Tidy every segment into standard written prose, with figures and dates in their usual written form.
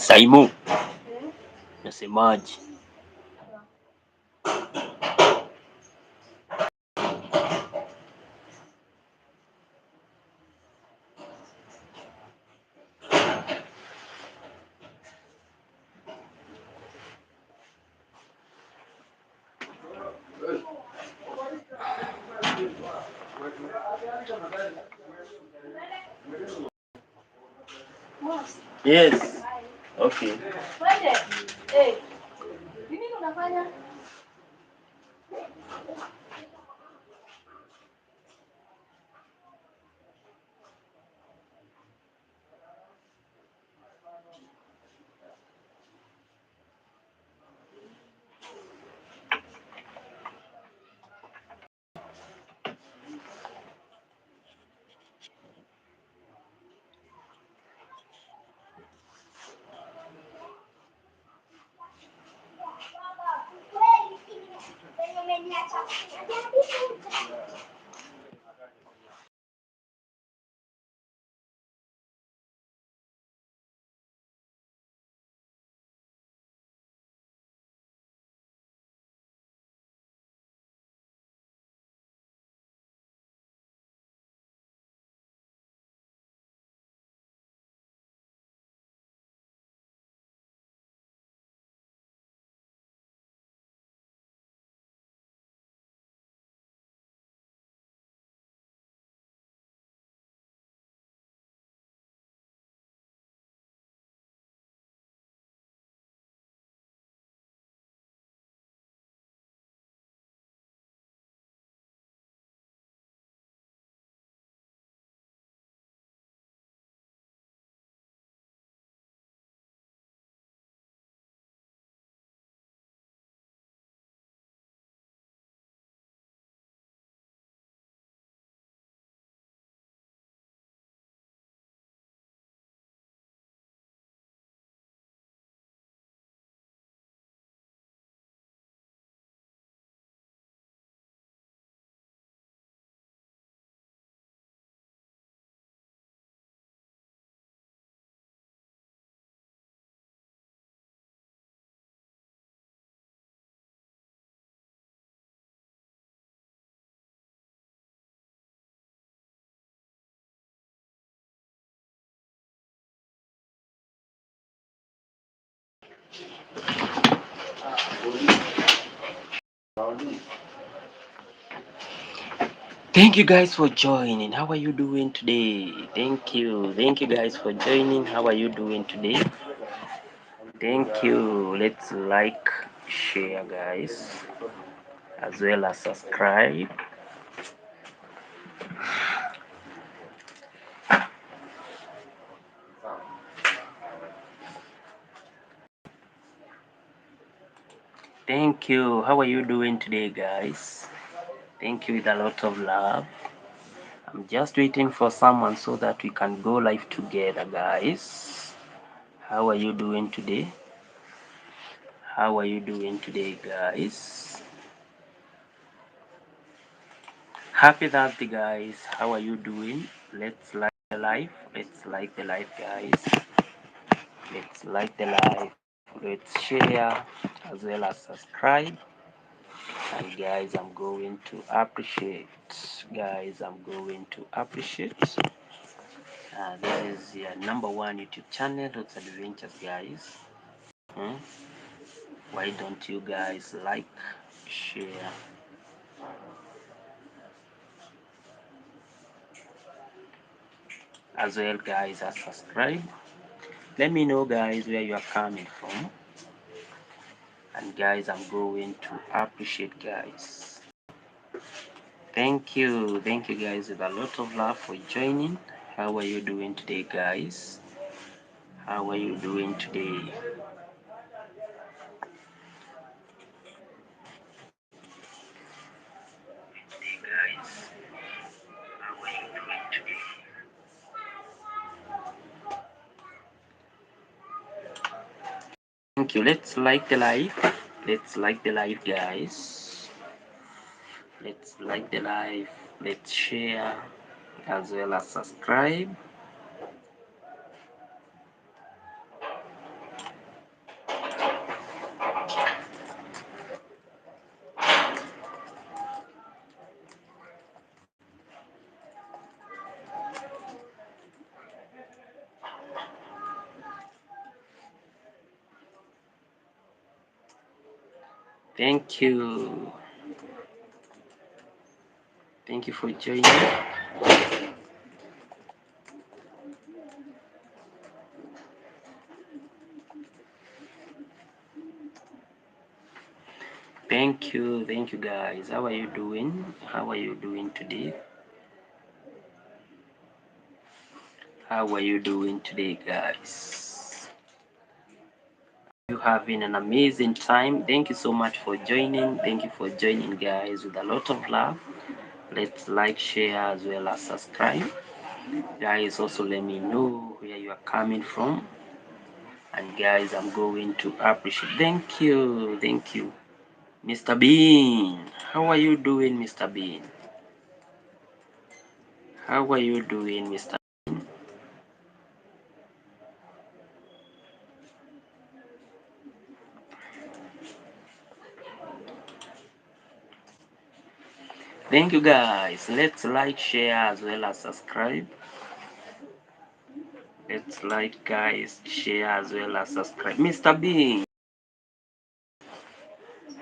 Saimu, nasemaje? Yes. Okay. Thank you guys for joining. How are you doing today? Thank you. Thank you guys for joining. How are you doing today? Thank you. Let's like, share, guys, as well as subscribe. Thank you. How are you doing today, guys? Thank you with a lot of love. I'm just waiting for someone so that we can go live together, guys. How are you doing today? How are you doing today, guys? Happy Thursday, guys. How are you doing? Let's like the live. Let's like the live, guys. Let's like the live. Let's share as well as subscribe. And guys, I'm going to appreciate. Guys, I'm going to appreciate. This is your #1 YouTube channel, Roots Adventures, guys. Hmm? Why don't you guys like, share, as well, guys, as subscribe? Let me know, guys, where you are coming from. And guys, I'm going to appreciate, guys. Thank you guys, with a lot of love for joining. How are you doing today, guys? How are you doing today? Guys, how are you doing today? Thank you. Let's like the live. Let's like the live, guys. Let's like the live. Let's share as well as subscribe. Thank you. Thank you for joining. Thank you guys. How are you doing? How are you doing today? How are you doing today, guys? You having an amazing time. Thank you so much for joining. Thank you for joining, guys, with a lot of love. Let's like, share, as well as subscribe. Guys, also let me know where you are coming from. And guys, I'm going to appreciate. Thank you, Mr. Bean. How are you doing, Mr. Bean? How are you doing, Mr. Thank you, guys. Let's like, share, as well as subscribe. Let's like, guys, share, as well as subscribe. Mr. Bean,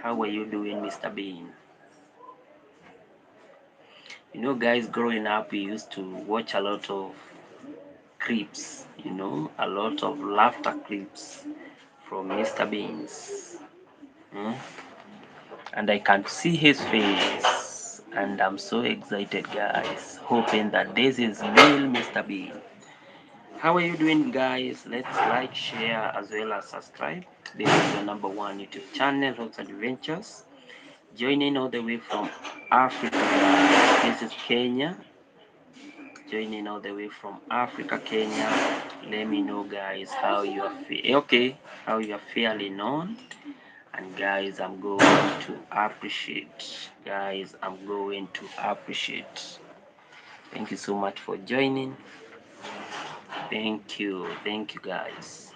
how are you doing, Mr. Bean? You know, guys, growing up, we used to watch a lot of clips, a lot of laughter clips from Mr. Beans. Mm? And I can see his face. And I'm so excited, guys, hoping that this is real Mr. Bean. How are you doing, guys? Let's like, share, as well as subscribe. This is your number one YouTube channel, Rocks Adventures. Joining all the way from Africa, guys. This is Kenya. Joining all the way from Africa, Kenya. Let me know, guys, how you are feeling. Okay, how you are feeling on. And guys, I'm going to appreciate. Guys, I'm going to appreciate. Thank you so much for joining. Thank you, guys.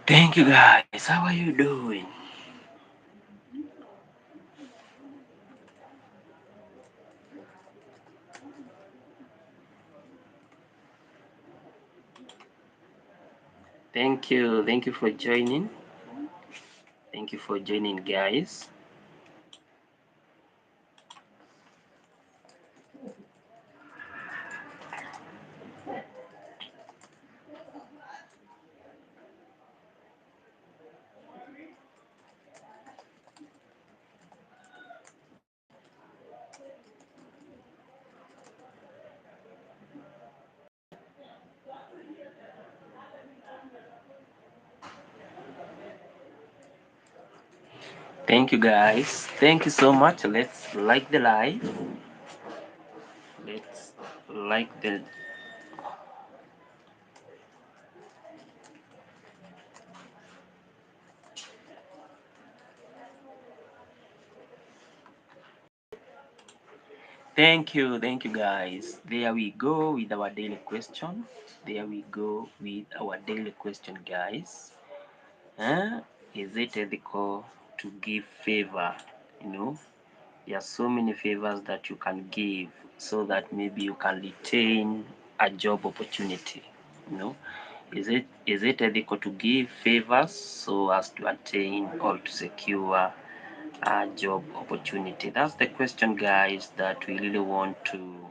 Thank you, guys. How are you doing? Thank you for joining. Thank you for joining, guys. Thank you, guys. Thank you so much. Let's like the live. Let's like the. Thank you, guys. There we go with our daily question. There we go with our daily question, guys. Huh? Is it ethical to give favor? You know, there are so many favors that you can give so that maybe you can retain a job opportunity. You know, is it ethical to give favors so as to attain or to secure a job opportunity? That's the question, guys, that we really want to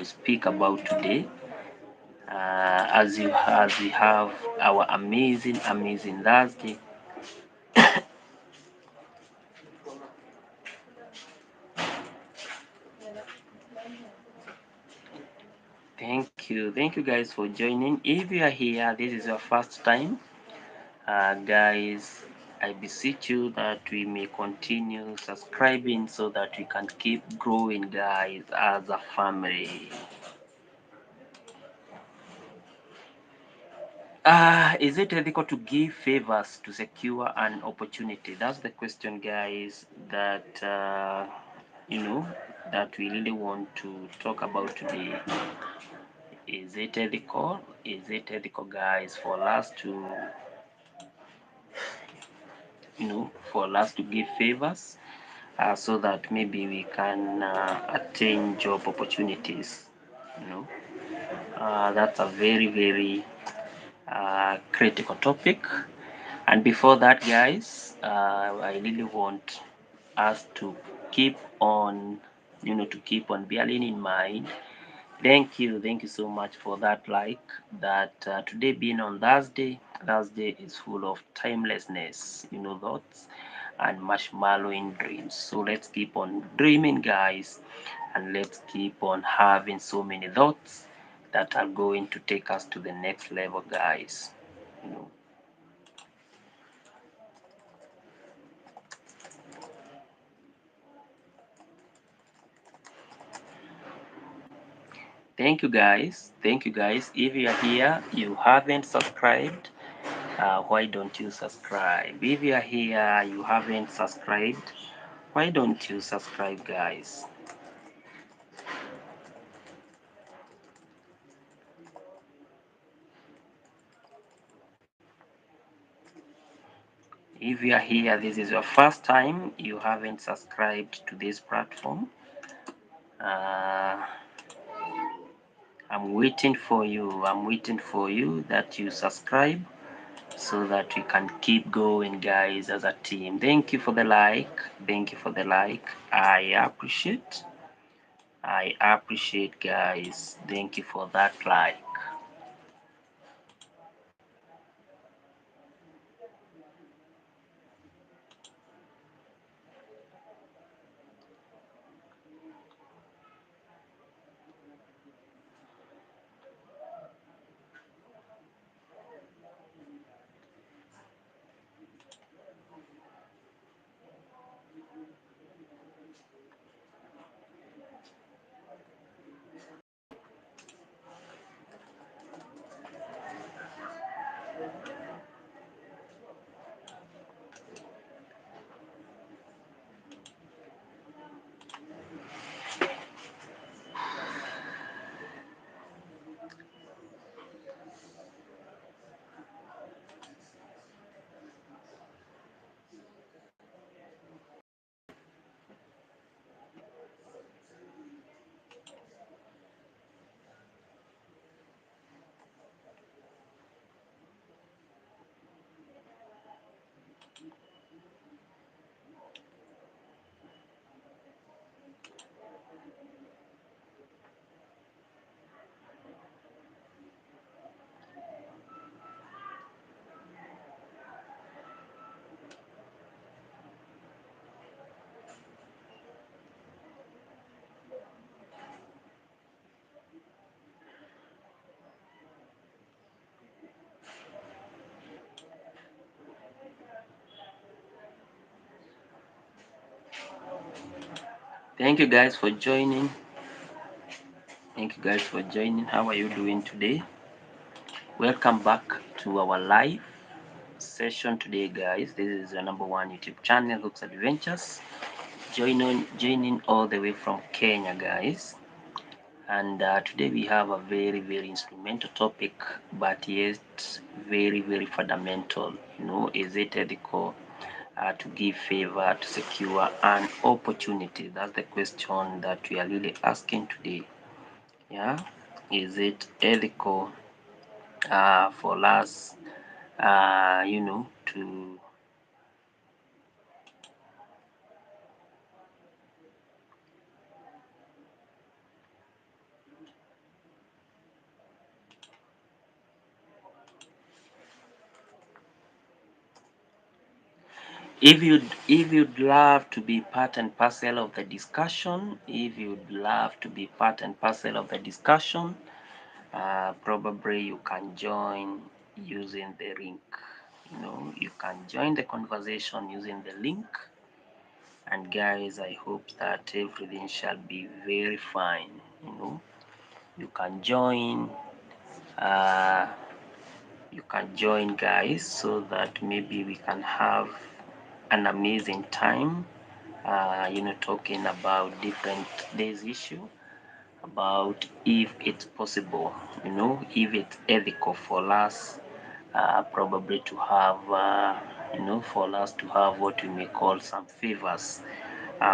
speak about today. As we have our amazing Thursday. Thank you guys for joining. If you are here, this is your first time, guys, I beseech you that we may continue subscribing so that we can keep growing, guys, as a family. Is it ethical to give favors to secure an opportunity? That's the question, guys, that that we really want to talk about today. Is it ethical? Is it ethical, guys, for us to for us to give favors, so that maybe we can attain job opportunities. You know, that's a very, very critical topic. And before that, guys, I really want us to keep on, to keep on bearing in mind. Thank you so much for that. Like that, today being on Thursday, Thursday is full of timelessness, thoughts and marshmallowing dreams. So let's keep on dreaming, guys, and let's keep on having so many thoughts that are going to take us to the next level, guys. You know. Thank you, guys. Thank you, guys. If you are here, you haven't subscribed. Why don't you subscribe? If you are here, you haven't subscribed. Why don't you subscribe, guys? If you are here, this is your first time, you haven't subscribed to this platform. Uh, I'm waiting for you. I'm waiting for you that you subscribe so that we can keep going, guys, as a team. Thank you for the like. Thank you for the like. I appreciate, guys. Thank you for that like. Thank you, guys, for joining. Thank you, guys, for joining. How are you doing today? Welcome back to our live session today, guys. This is your number one YouTube channel, Hooks Adventures. Joining all the way from Kenya, guys. And today we have a very, very instrumental topic, but yet very, very fundamental. Is it ethical to give favor to secure an opportunity? That's the question that we are really asking today. Yeah, is it ethical for us, to if you'd love to be part and parcel of the discussion, if you'd love to be part and parcel of the discussion, probably you can join using the link. You can join the conversation using the link. And guys, I hope that everything shall be very fine. You can join. Uh, you can join, guys, so that maybe we can have an amazing time. Talking about different days issue, about if it's possible, if it's ethical for us, probably to have for us to have what we may call some favors,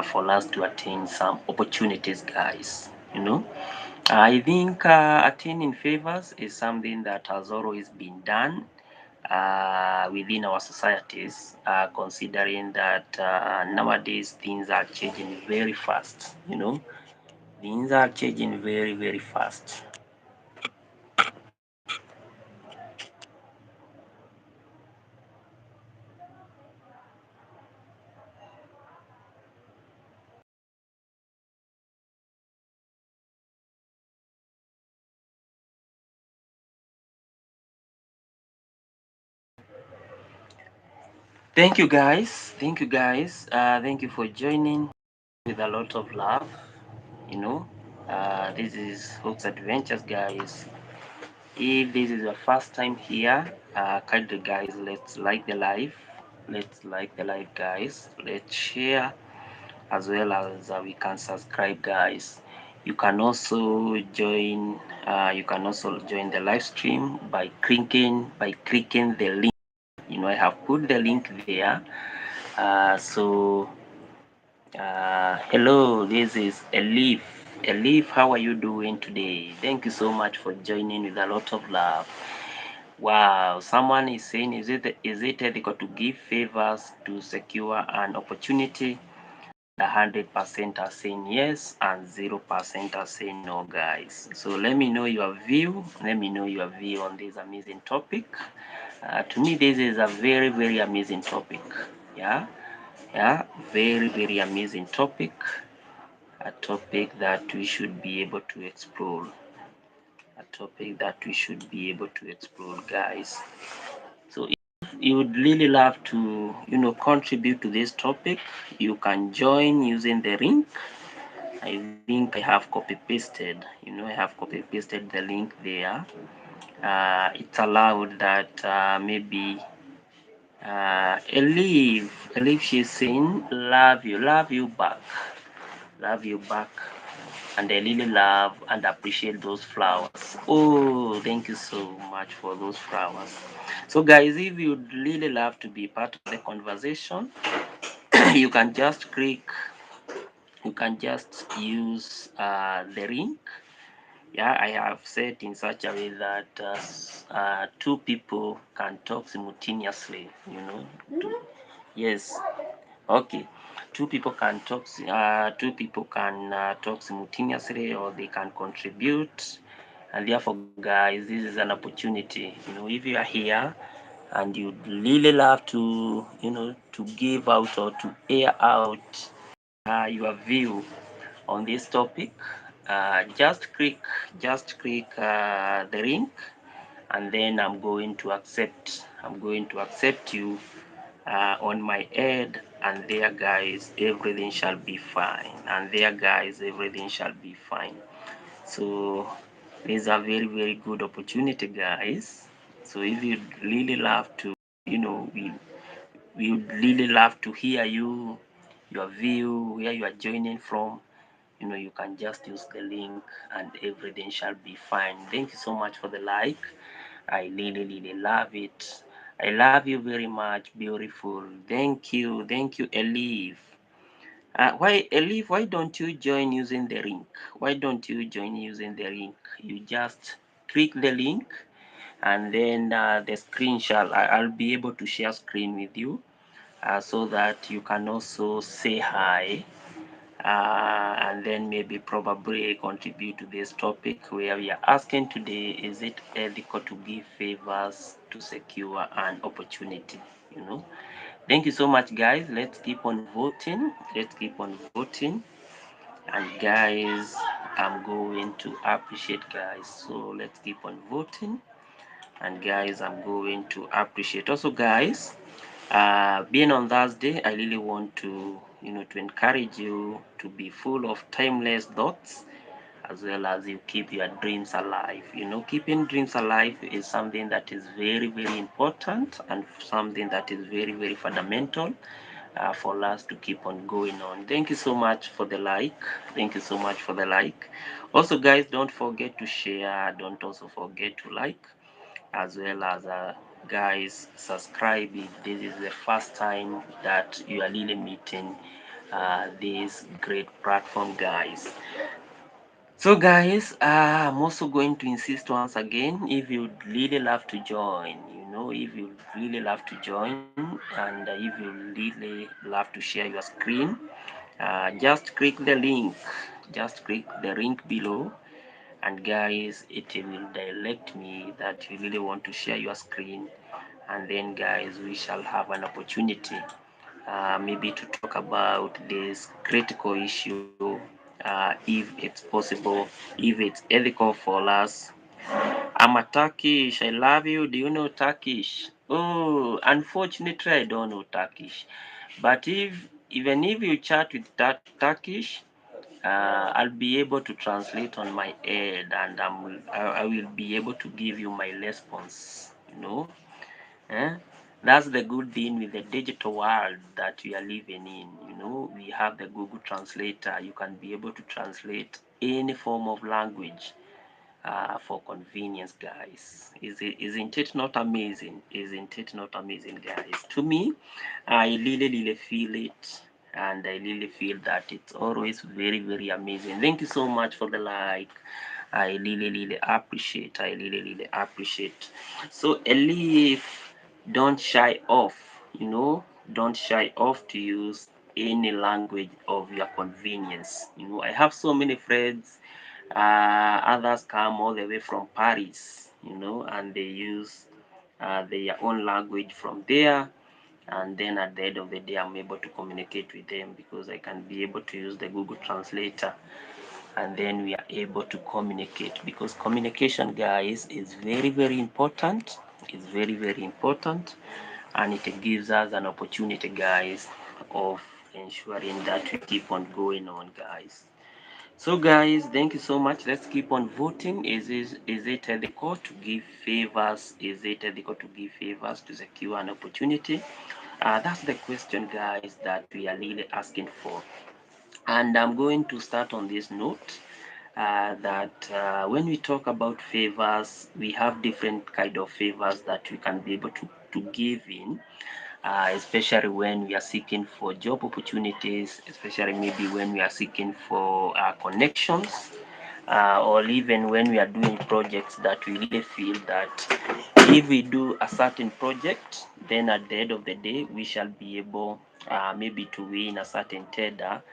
for us to attain some opportunities, guys. I think attaining favors is something that has always been done within our societies, considering that nowadays things are changing very fast. Things are changing very, very fast. Thank you, guys. Thank you, guys. Thank you for joining with a lot of love. You know, this is Hooks Adventures, guys. If this is your first time here, kindly, guys, let's like the live. Let's like the live, guys. Let's share as well as we can subscribe, guys. You can also join. You can also join the live stream by clicking the link. I have put the link there. Hello, this is Elif. Elif, how are you doing today? Thank you so much for joining with a lot of love. Wow, someone is saying, is it ethical to give favors to secure an opportunity? 100% are saying yes and 0% are saying no, guys. So let me know your view. Let me know your view on this amazing topic. To me, this is a very, very amazing topic. Yeah, yeah, very, very amazing topic. A topic that we should be able to explore. A topic that we should be able to explore, guys. So if you would really love to, contribute to this topic, you can join using the link. I think I have copy pasted, I have copy pasted the link there. It's allowed that maybe Elif, she's saying, love you back, love you back. And I really love and appreciate those flowers. Oh, thank you so much for those flowers. So, guys, if you'd really love to be part of the conversation, you can just click, you can just use the link. Yeah, I have said in such a way that two people can talk simultaneously, yes. Okay, two people can talk. Two people can talk simultaneously, or they can contribute. And therefore, guys, this is an opportunity. If you are here and you'd really love to, to give out or to air out your view on this topic, just click the link, and then I'm going to accept you on my head, and there, guys, everything shall be fine. And there, guys, everything shall be fine. So this is a very, very good opportunity, guys. So if you'd really love to, we would really love to hear your view, where you are joining from. You can just use the link and everything shall be fine. Thank you so much for the like. I really, really love it. I love you very much, beautiful. Thank you, Elif. Why, Elif? Why don't you join using the link? Why don't you join using the link? You just click the link, and then the screen I'll be able to share screen with you, so that you can also say hi, and then maybe probably contribute to this topic where we are asking today, is it ethical to give favors to secure an opportunity? Thank you so much, guys. Let's keep on voting. Let's keep on voting. And guys, I'm going to appreciate, guys. So let's keep on voting. And guys, I'm going to appreciate also, guys. Being on Thursday, I really want to, to encourage you to be full of timeless thoughts, as well as you keep your dreams alive. Keeping dreams alive is something that is very, very important, and something that is very, very fundamental for us to keep on going on. Thank you so much for the like. Thank you so much for the like. Also, guys, don't forget to share. Don't also forget to like, as well as guys, subscribe if this is the first time that you are really meeting this great platform, guys. So guys, I'm also going to insist once again, if you'd really love to join, if you really love to join, and if you really love to share your screen, just click the link, below, and guys, it will direct me that you really want to share your screen, and then guys, we shall have an opportunity maybe to talk about this critical issue, if it's possible, if it's ethical for us. I'm a Turkish. I love you. Do you know Turkish? Oh, unfortunately, I don't know Turkish. But even if you chat with Turkish, I'll be able to translate on my head, and I will be able to give you my response. Eh? That's the good thing with the digital world that we are living in. We have the Google Translator. You can be able to translate any form of language for convenience, guys. Isn't it not amazing? Isn't it not amazing, guys? To me, I really feel it, and I really feel that it's always very amazing. Thank you so much for the like. I really appreciate. I really appreciate. So Elif, don't shy off. Don't shy off to use any language of your convenience. I have so many friends, others come all the way from Paris, and they use their own language from there. And then at the end of the day, I'm able to communicate with them because I can be able to use the Google Translator, and then we are able to communicate, because communication, guys, is very important. It's very important, and it gives us an opportunity, guys, of ensuring that we keep on going on, guys. So guys, thank you so much. Let's keep on voting. Is it ethical to give favors? Is it ethical to give favors to secure an opportunity? That's the question, guys, that we are really asking for. And I'm going to start on this note, that when we talk about favors, we have different kind of favors that we can be able to give in, especially when we are seeking for job opportunities, especially maybe when we are seeking for connections, or even when we are doing projects that we really feel that if we do a certain project, then at the end of the day, we shall be able maybe to win a certain tender,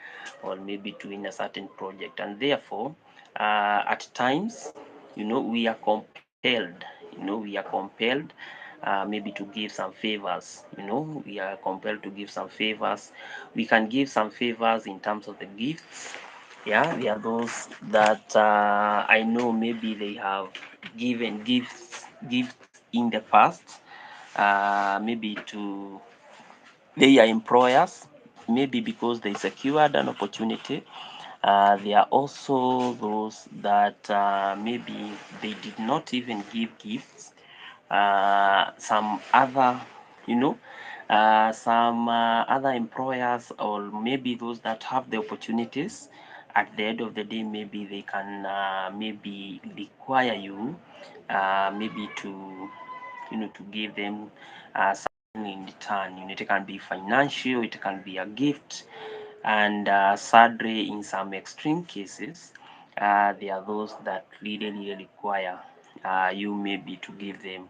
or maybe to win a certain project. And therefore, at times, we are compelled, maybe to give some favors. We are compelled to give some favors. We can give some favors in terms of the gifts. Yeah, there are those that I know maybe they have given gifts in the past, maybe to their employers, maybe because they secured an opportunity. There are also those that maybe they did not even give gifts. Some other, you know, some other employers, or maybe those that have the opportunities, at the end of the day, maybe they can maybe require you, maybe to, to give them something in return. It can be financial, it can be a gift, and sadly, in some extreme cases, there are those that really require you maybe to give them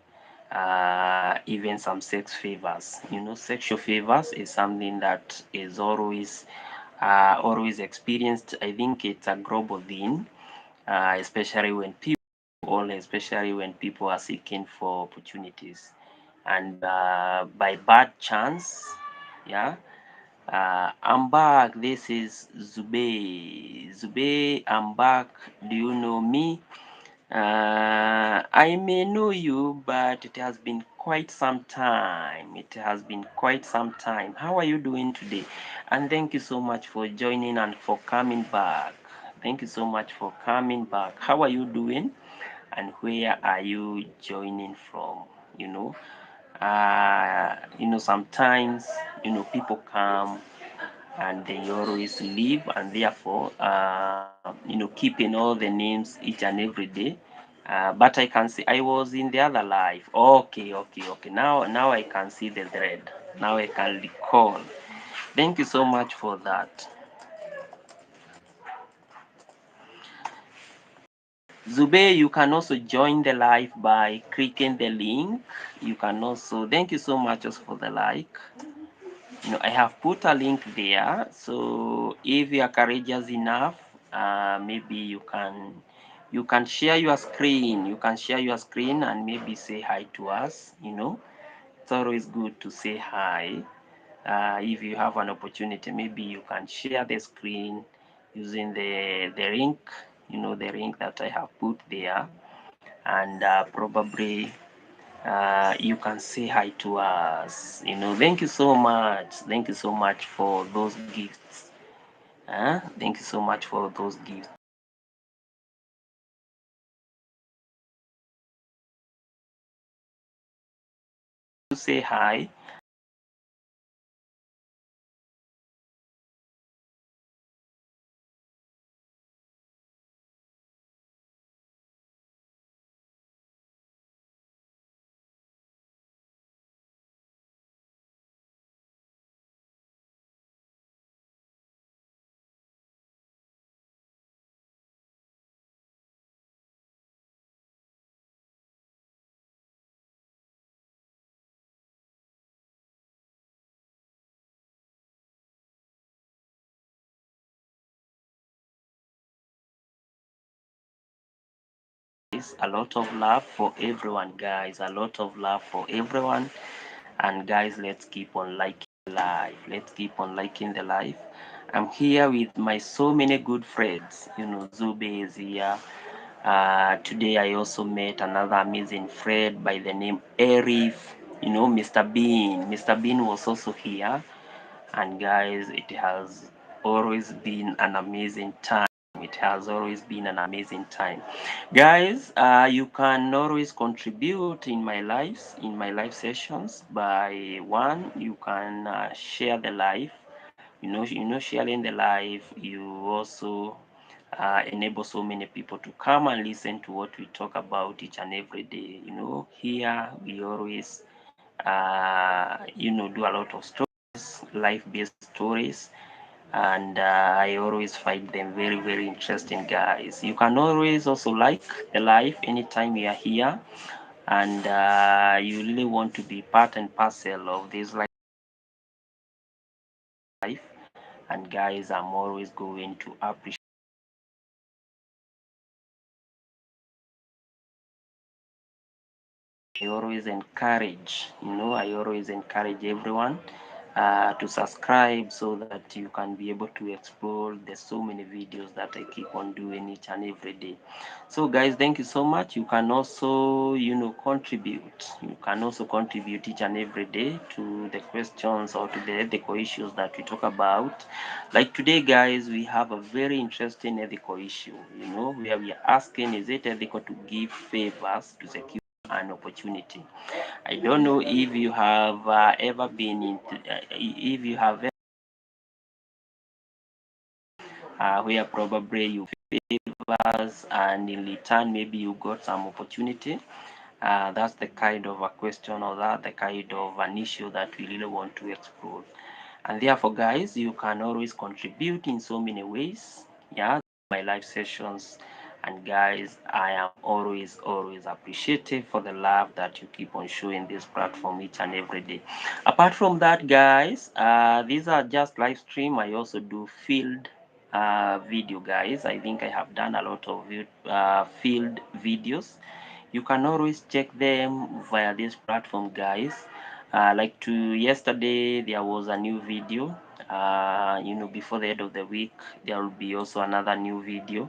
even some sex favors. Sexual favors is something that is always experienced. I think it's a global thing, especially when people are seeking for opportunities, and by bad chance, yeah. I'm back. This is Zube. Zube, I'm back. Do you know me? I may know you, but it has been quite some time. It has been quite some time. How are you doing today? And thank you so much for joining and for coming back. Thank you so much for coming back. How are you doing? And where are you joining from? You know, sometimes, people come and they always leave, and therefore, keeping all the names each and every day, But I can see I was in the other life. Okay, okay, okay. Now I can see the thread. Now I can recall. Thank you so much for that. Zube, you can also join the live by clicking the link. You can also, thank you so much also for the like. I have put a link there. So if you are courageous enough, maybe you can share your screen. You can share your screen and maybe say hi to us. It's always good to say hi. If you have an opportunity, maybe you can share the screen using the link, the link that I have put there, and probably you can say hi to us. Thank you so much. Thank you so much for those gifts. Thank you so much for those gifts. To say hi. A lot of love for everyone, guys. A lot of love for everyone. And guys, let's keep on liking the life. Let's keep on liking the life. I'm here with my so many good friends. Zube is here. Today I also met another amazing friend by the name Arif. Mr. Bean. Mr. Bean was also here. And guys, it has always been an amazing time. It has always been an amazing time. Guys, you can always contribute in my live sessions by one, you can share the live. Sharing the live, you also enable so many people to come and listen to what we talk about each and every day. Here we always do a lot of stories, life-based stories, and I always find them very, very interesting, guys. You can always also like the live anytime you are here, and you really want to be part and parcel of this life. And guys, I'm always going to appreciate. I always encourage everyone to subscribe so that you can be able to explore the so many videos that I keep on doing each and every day. So guys, thank you so much. You can also, contribute. You can also contribute each and every day to the questions or to the ethical issues that we talk about. Like today, guys, we have a very interesting ethical issue, where we are asking, is it ethical to give favors to secure an opportunity? I don't know if you have ever been into, if you have where probably you favors and in return maybe you got some opportunity. That's the kind of a question or that the kind of an issue that we really want to explore. And therefore, guys, you can always contribute in so many ways. Yeah, my live sessions. And guys, I am always appreciative for the love that you keep on showing this platform each and every day. Apart from that, guys, these are just live stream. I also do field video, guys. I think I have done a lot of field videos. You can always check them via this platform, guys. Like to yesterday, there was a new video. Before the end of the week, there will be also another new video.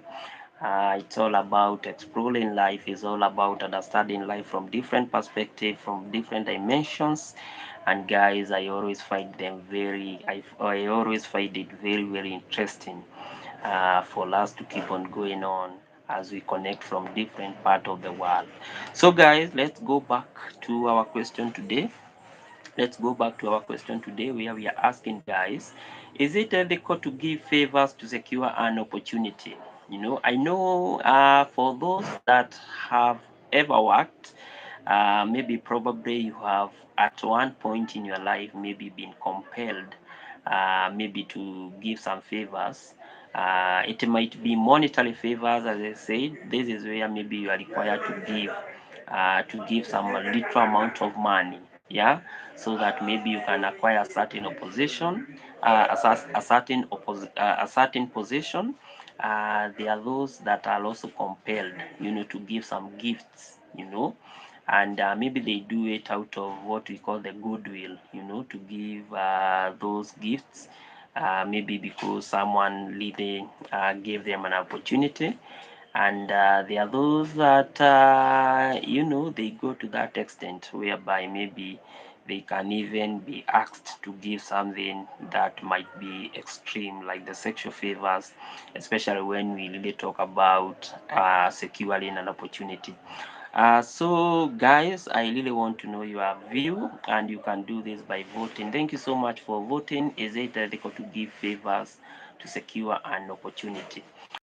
It's all about exploring life. It's all about understanding life from different perspectives, from different dimensions. And guys, I always find it very, very interesting for us to keep on going on as we connect from different part of the world. So guys, let's go back to our question today. Let's go back to our question today where we are asking, guys, is it ethical to give favors to secure an opportunity? I know for those that have ever worked, maybe probably you have at one point in your life maybe been compelled maybe to give some favors. It might be monetary favors, as I said. This is where maybe you are required to give some little amount of money, yeah, so that maybe you can acquire a certain opposition, a certain position. There are those that are also compelled, to give some gifts, and maybe they do it out of what we call the goodwill, to give those gifts, maybe because someone really gave them an opportunity. And there are those that they go to that extent whereby maybe they can even be asked to give something that might be extreme, like the sexual favors, especially when we really talk about securing an opportunity. So guys, I really want to know your view, and you can do this by voting. Thank you so much for voting. Is it ethical to give favors to secure an opportunity?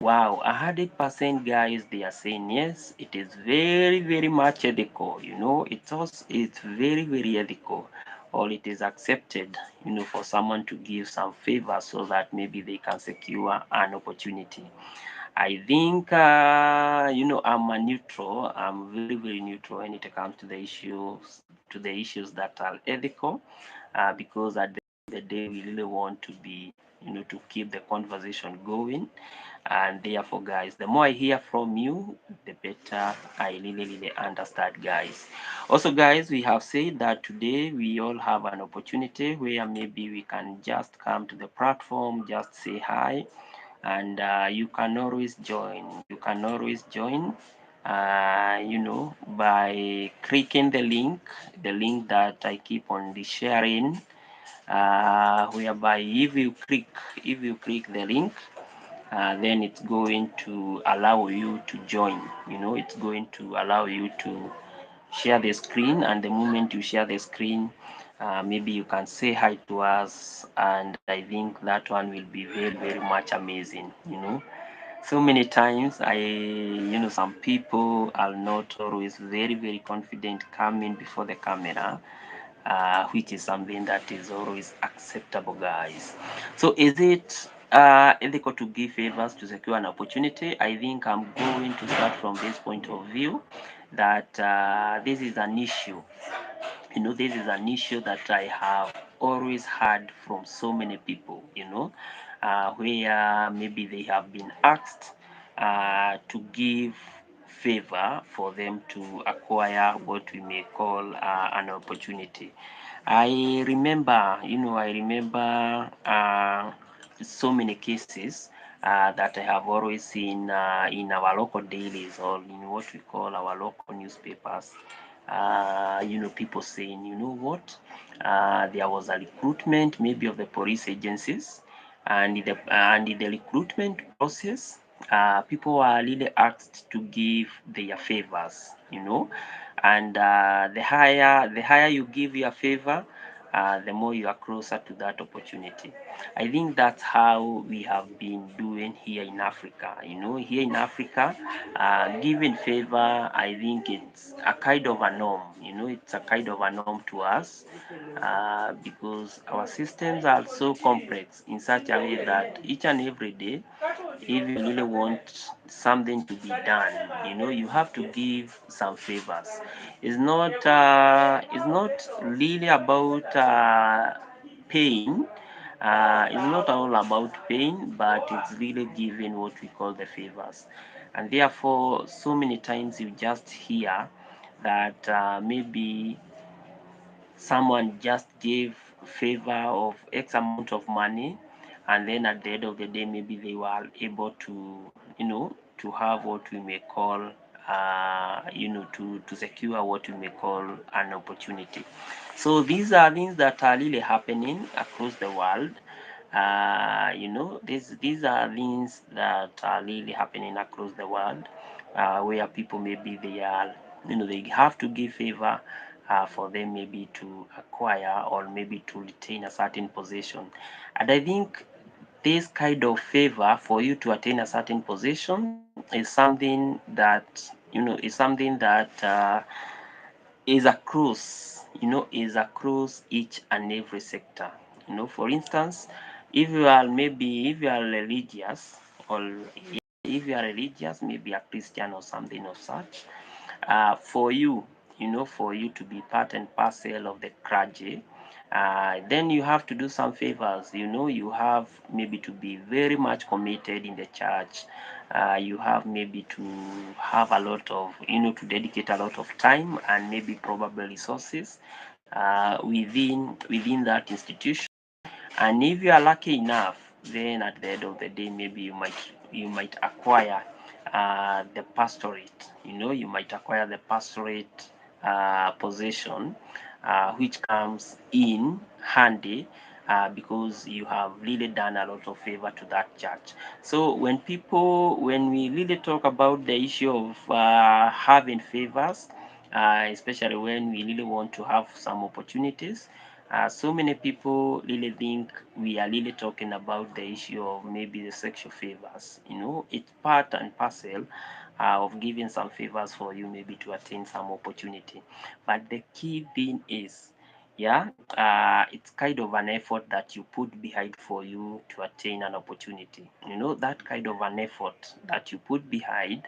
Wow, 100% guys, they are saying yes, it is very, very much ethical. It's very, very ethical, or it is accepted, for someone to give some favor so that maybe they can secure an opportunity. I think, I'm a neutral. I'm very, very neutral when it comes to the issues that are ethical, because at the end of the day, we really want to be, to keep the conversation going. And therefore, guys, the more I hear from you, the better I really, really understand, guys. Also, guys, we have said that today we all have an opportunity where maybe we can just come to the platform, just say hi, and you can always join. You can always join, by clicking the link that I keep on the sharing, whereby if you click the link, then it's going to allow you to join. It's going to allow you to share the screen, and the moment you share the screen, maybe you can say hi to us, and I think that one will be very, very much amazing. So many times some people are not always very, very confident coming before the camera, which is something that is always acceptable, guys. So is it ethical to give favors to secure an opportunity? I think I'm going to start from this point of view, that this is an issue. This is an issue that I have always heard from so many people, where maybe they have been asked to give favor for them to acquire what we may call an opportunity. I remember so many cases that I have always seen in our local dailies, or in what we call our local newspapers. People saying, there was a recruitment maybe of the police agencies, and in the recruitment process, people were really asked to give their favors, and the higher you give your favor, the more you are closer to that opportunity. I think that's how we have been doing here in Africa. Here in Africa, giving favor, I think it's a kind of a norm. It's a kind of a norm to us, because our systems are so complex in such a way that each and every day, if you really want something to be done, you have to give some favors. It's not really about pain. It's not all about pain, but it's really giving what we call the favors. And therefore, so many times you just hear that maybe someone just gave favor of X amount of money, and then at the end of the day, maybe they were able to have what we may call, to secure what we may call an opportunity. So these are things that are really happening across the world. These are things that are really happening across the world, where people maybe they have to give favor for them maybe to acquire, or maybe to retain a certain position. And I think this kind of favor for you to attain a certain position is something that is something that is across is across each and every sector. For instance, if you are religious, or if you are religious, maybe a Christian or something of such, for you, for you to be part and parcel of the clergy, then you have to do some favors. You have maybe to be very much committed in the church. You have maybe to have a lot of, to dedicate a lot of time and maybe probable resources within that institution. And if you are lucky enough, then at the end of the day, maybe you might acquire the pastorate. You might acquire the pastorate position, which comes in handy because you have really done a lot of favor to that church. So when we really talk about the issue of having favors, especially when we really want to have some opportunities, so many people really think we are really talking about the issue of maybe the sexual favors. It's part and parcel of giving some favors for you maybe to attain some opportunity. But the key thing is, yeah, it's kind of an effort that you put behind for you to attain an opportunity. That kind of an effort that you put behind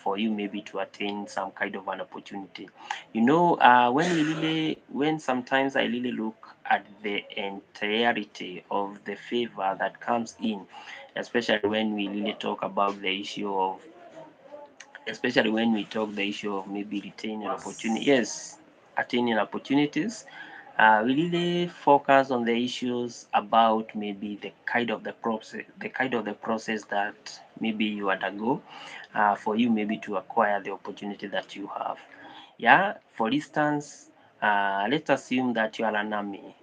for you maybe to attain some kind of an opportunity. When sometimes I really look at the entirety of the favor that comes in, especially when we really talk about the issue of, especially when we talk the issue of maybe retaining opportunity, yes, attaining opportunities, we really focus on the issues about maybe the kind of the process that maybe you undergo for you maybe to acquire the opportunity that you have. Yeah, for instance, let's assume that you are an army,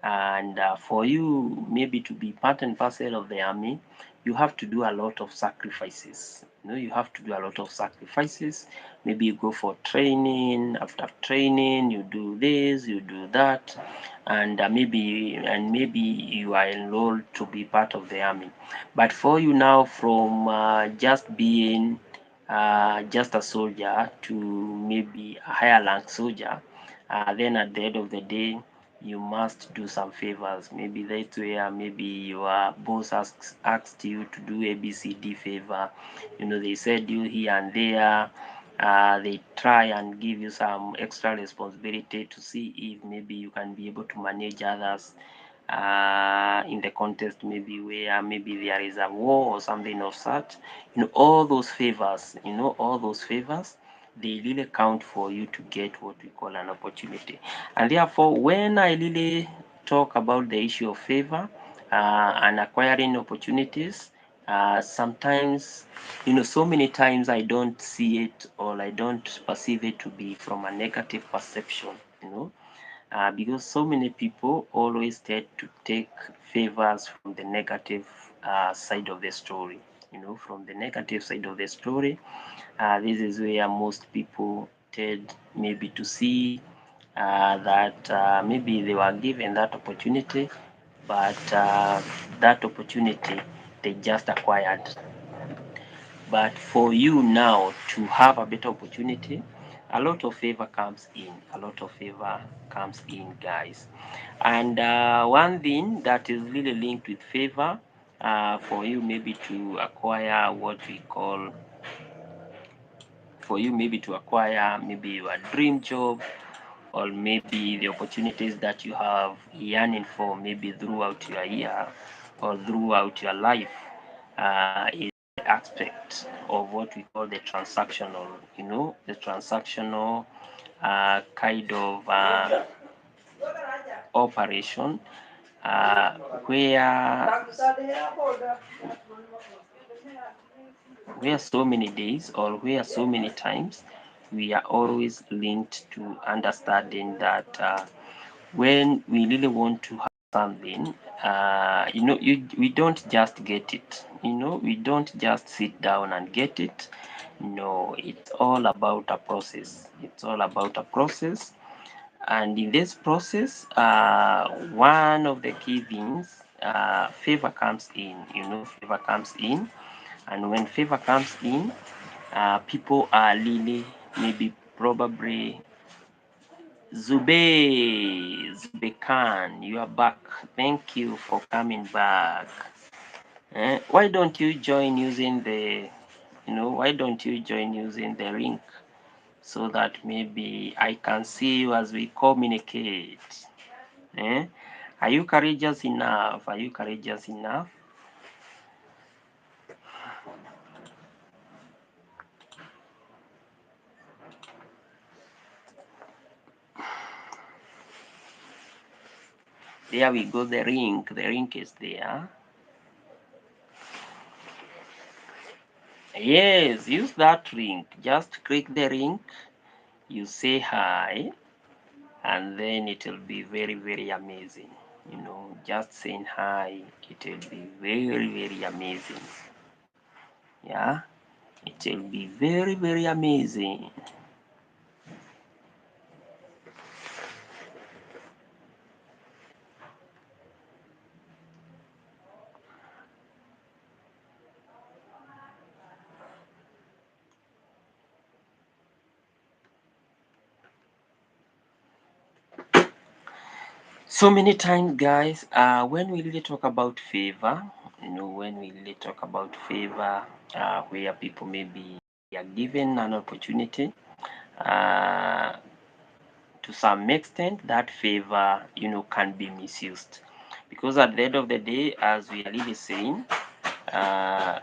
and for you maybe to be part and parcel of the army, you have to do a lot of sacrifices. You have to do a lot of sacrifices. Maybe you go for training. After training, you do this, you do that, and maybe you are enrolled to be part of the army. But for you now, from just being just a soldier to maybe a higher rank soldier, then at the end of the day, you must do some favors. Maybe that's where maybe your boss asked you to do ABCD favor. They said you here and there. They try and give you some extra responsibility to see if maybe you can be able to manage others in the context maybe where maybe there is a war or something of such. All those favors, they really count for you to get what we call an opportunity. And therefore, when I really talk about the issue of favor and acquiring opportunities, sometimes, so many times I don't see it, or I don't perceive it to be from a negative perception, because so many people always tend to take favors from the negative side of the story. From the negative side of the story, this is where most people tend maybe to see that maybe they were given that opportunity, but that opportunity they just acquired. But for you now to have a better opportunity, a lot of favor comes in. A lot of favor comes in, guys. And one thing that is really linked with favor, for you maybe to acquire what we call, for you maybe to acquire maybe your dream job, or maybe the opportunities that you have yearning for maybe throughout your year or throughout your life, is the aspect of what we call the transactional, the transactional kind of operation, uh, where where so many days, or where so many times we are always linked to understanding that when we really want to have something, we don't just get it. We don't just sit down and get it. No, it's all about a process. It's all about a process. And in this process, one of the key things favor comes in. Favor comes in, and when favor comes in, people are really maybe probably Zube Khan, you are back. Thank you for coming back. Why don't you join using the, why don't you join using the link so that maybe I can see you as we communicate? Eh? Are you courageous enough? Are you courageous enough? There we go, the link. The link is there. Yes, use that link. Just click the link, you say hi, and then it will be very, very amazing. Just saying hi, it will be very, very amazing. Yeah, it will be very, very amazing. So many times, guys, when we really talk about favor, when we really talk about favor, where people maybe are given an opportunity, uh, to some extent, that favor, can be misused. Because at the end of the day, as we are really saying,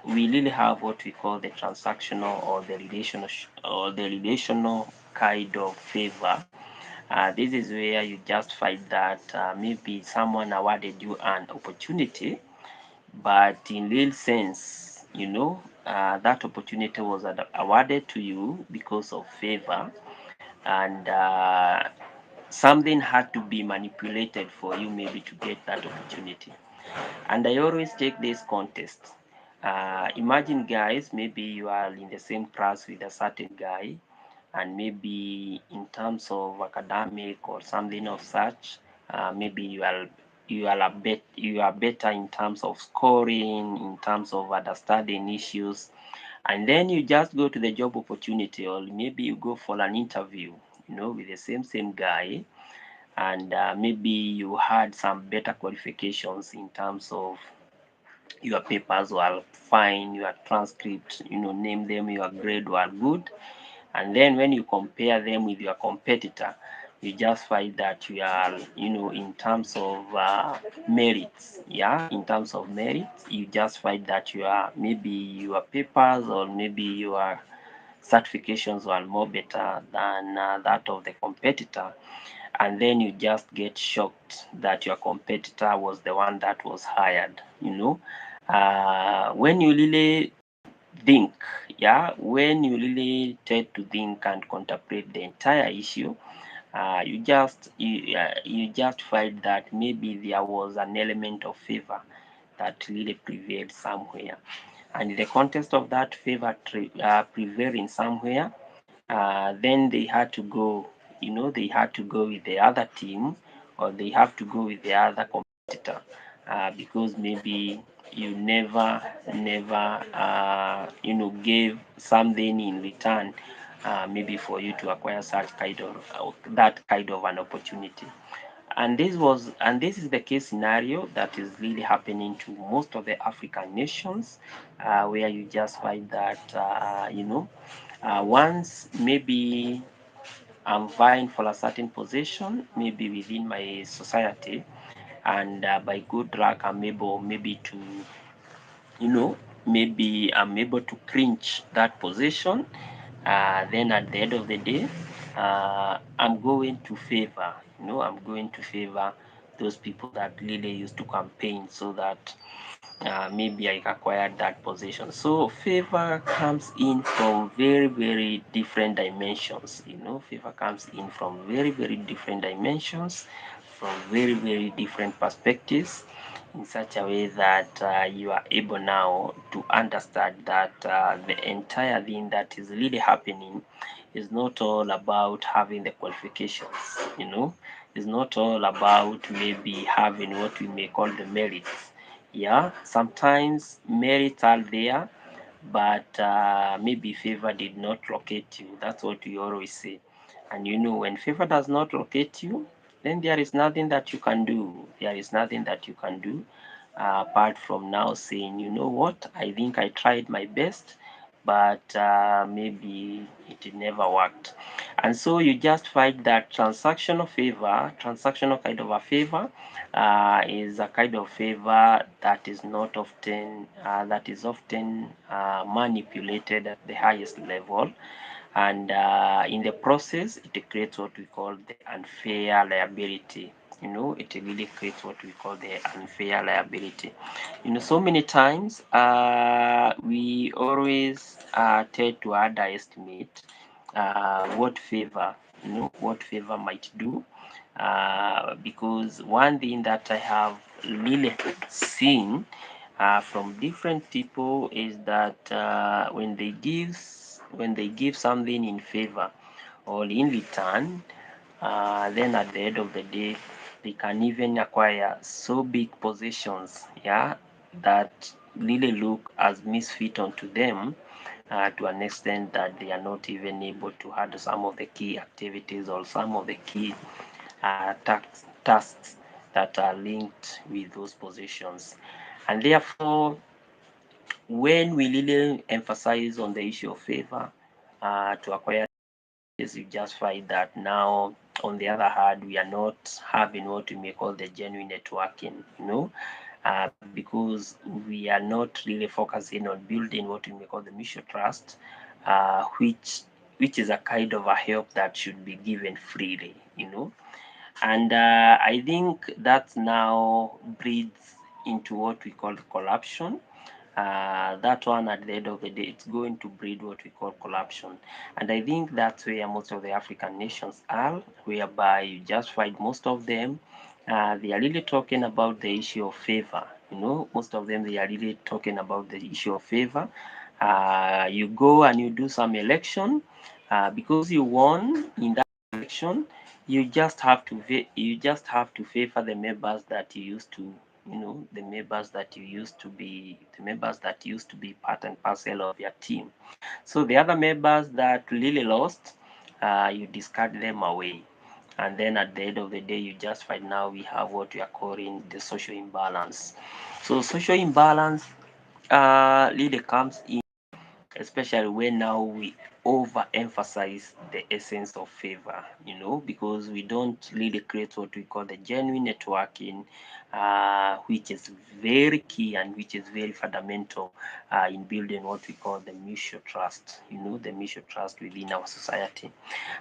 we really have what we call the transactional or the relational kind of favor. This is where you just find that maybe someone awarded you an opportunity, but in real sense, that opportunity was awarded to you because of favor, and something had to be manipulated for you maybe to get that opportunity. And I always take this contest. Imagine, guys, maybe you are in the same class with a certain guy, and maybe in terms of academic or something of such, maybe you are better in terms of scoring, in terms of understanding issues, and then you just go to the job opportunity, or maybe you go for an interview, with the same guy, and maybe you had some better qualifications in terms of your papers were fine, your transcript, name them, your grade were good. And then when you compare them with your competitor, you just find that you are, in terms of merits, yeah, in terms of merits, you just find that you are maybe your papers or maybe your certifications were more better than that of the competitor, and then you just get shocked that your competitor was the one that was hired. When you really think, yeah, when you really tend to think and contemplate the entire issue, you just find that maybe there was an element of favor that really prevailed somewhere, and in the context of that favor prevailing somewhere, then they had to go, they had to go with the other team, or they have to go with the other competitor, because maybe you never, gave something in return, maybe for you to acquire such kind of that kind of an opportunity. And this is the case scenario that is really happening to most of the African nations, where you just find that once maybe I'm vying for a certain position, maybe within my society, and by good luck, I'm able maybe to, maybe I'm able to clinch that position. Then at the end of the day, I'm going to favor, I'm going to favor those people that really used to campaign so that maybe I acquired that position. So favor comes in from very, very different dimensions. Favor comes in from very, very different dimensions, from very, very different perspectives, in such a way that you are able now to understand that the entire thing that is really happening is not all about having the qualifications. It's not all about maybe having what we may call the merits. Yeah, sometimes merits are there, but maybe favor did not locate you. That's what we always say. And when favor does not locate you, then there is nothing that you can do. There is nothing that you can do apart from now saying, you know what, I think I tried my best, but maybe it never worked. And so you just find that transactional kind of a favor is a kind of favor that is not often that is often manipulated at the highest level, and in the process it creates what we call the unfair liability. It really creates what we call the unfair liability. So many times we always tend to underestimate what favor might do, because one thing that I have really seen from different people is that when they give something in favor or in return, then at the end of the day they can even acquire so big possessions, yeah, that really look as misfit onto them, to an extent that they are not even able to handle some of the key activities or some of the key tasks that are linked with those positions. And therefore, when we really emphasize on the issue of favor to acquire, you just find that now, on the other hand, we are not having what we may call the genuine networking, because we are not really focusing on building what we may call the mutual trust, which is a kind of a help that should be given freely. And I think that now breeds into what we call corruption. That one, at the end of the day, it's going to breed what we call corruption. And I think that's where most of the African nations are, whereby you just find most of them, they are really talking about the issue of favor. Most of them, they are really talking about the issue of favor. You go and you do some election, because you won in that election, you just have to favor the members that you used to, the members that used to be part and parcel of your team. So the other members that really lost, you discard them away. And then at the end of the day, you just find now we have what we are calling the social imbalance. So social imbalance really comes in, especially when now we overemphasize the essence of favor, because we don't really create what we call the genuine networking, which is very key and which is very fundamental in building what we call the mutual trust, the mutual trust within our society.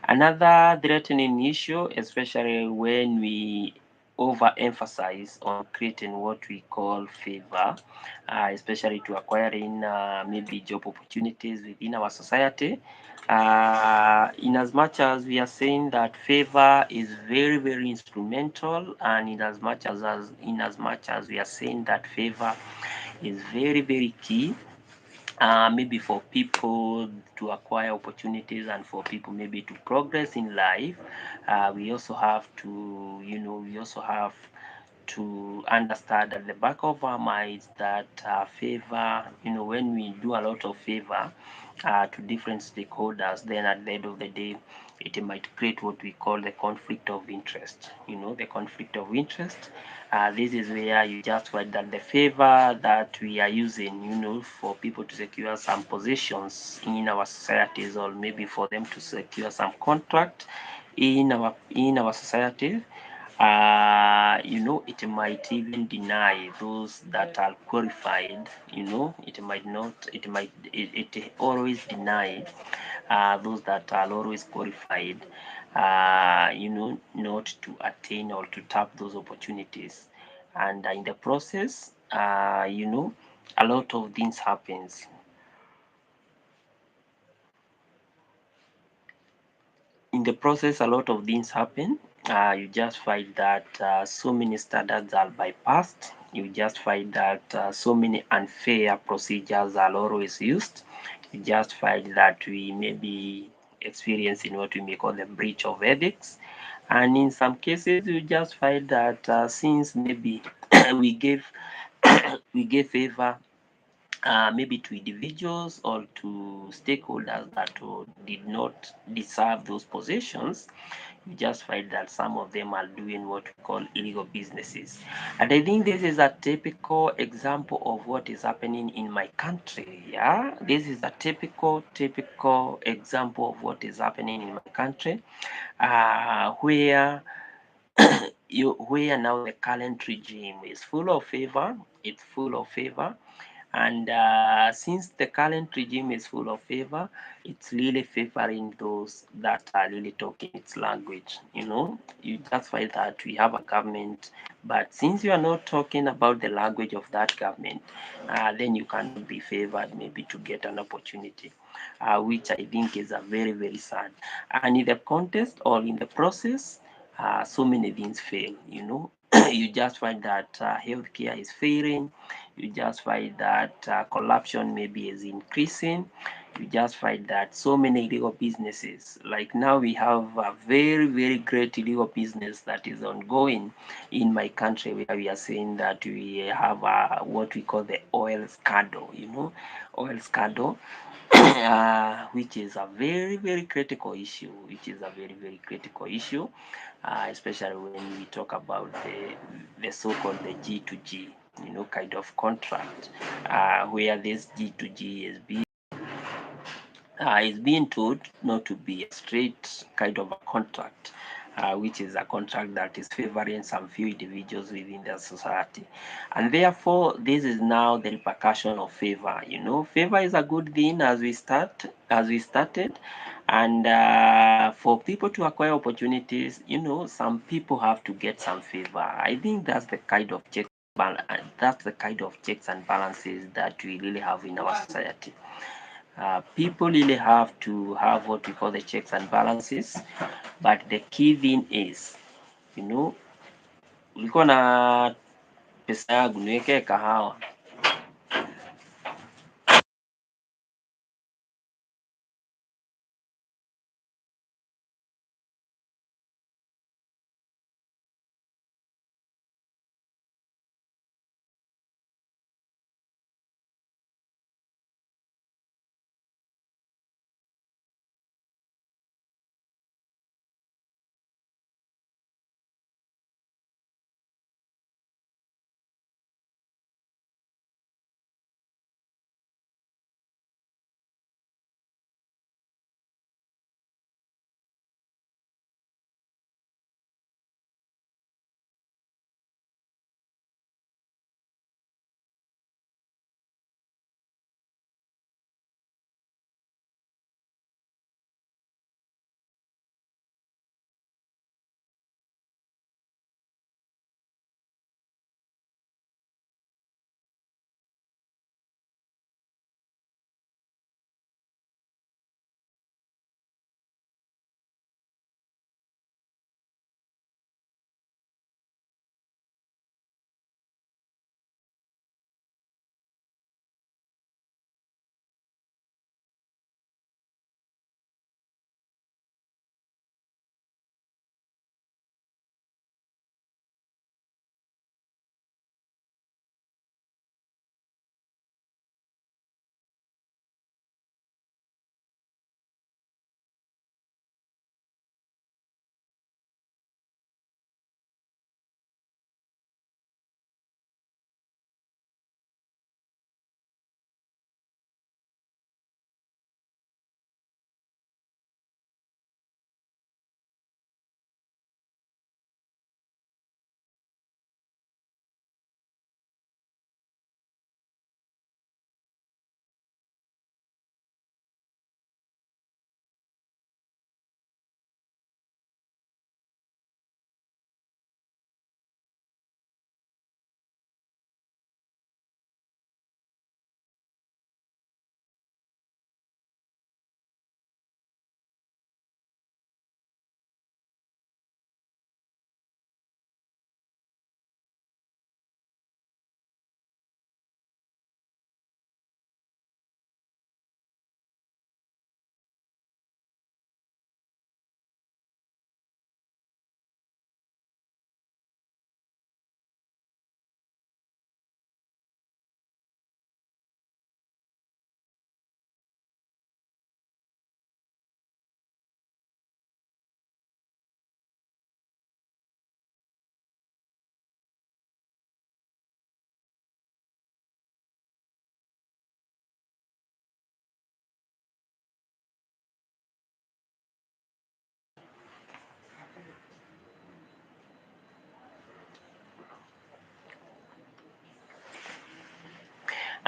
Another threatening issue, especially when we overemphasize on creating what we call favor, especially to acquiring maybe job opportunities within our society. In as much as we are saying that favor is very, very instrumental, and in as much as we are saying that favor is very, very key, maybe for people to acquire opportunities and for people maybe to progress in life, we also have to understand at the back of our minds that favor, when we do a lot of favor to different stakeholders, then at the end of the day, it might create what we call the conflict of interest. The conflict of interest. This is where you just find that the favor that we are using, for people to secure some positions in our societies, or maybe for them to secure some contract in our society, it might even deny those that are qualified. It always deny those that are always qualified, not to attain or to tap those opportunities. And in the process, a lot of things happens. In the process, a lot of things happen. You just find that so many standards are bypassed. You just find that so many unfair procedures are always used. You just find that we may be experiencing what we may call the breach of ethics. And in some cases, you just find that since maybe we gave we gave favor maybe to individuals or to stakeholders that did not deserve those positions. You just find that some of them are doing what we call illegal businesses. And I think this is a typical example of what is happening in my country. Yeah, this is a typical example of what is happening in my country, where where now the current regime is full of favor. It's full of favor, and since the current regime is full of favor, it's really favoring those that are really talking its language. You just find that we have a government, but since you are not talking about the language of that government, then you cannot be favored maybe to get an opportunity, which I think is a very, very sad. And in the contest or in the process, so many things fail. You just find that healthcare is failing. You just find that corruption maybe is increasing. You just find that so many illegal businesses, like now we have a very, very great illegal business that is ongoing in my country, where we are saying that we have what we call the oil scandal, oil scandal, which is a very, very critical issue, especially when we talk about the so-called the G to G, kind of contract, where this G to G is being told not to be a straight kind of a contract, which is a contract that is favoring some few individuals within the society. And therefore, this is now the repercussion of favor. Favor is a good thing as we started. And for people to acquire opportunities, some people have to get some favor. I think that's the kind of checks and balances that we really have in our society. People really have to have what we call the checks and balances, but the key thing is, you know, ulikuwa na pesa yangu niwekee kahawa.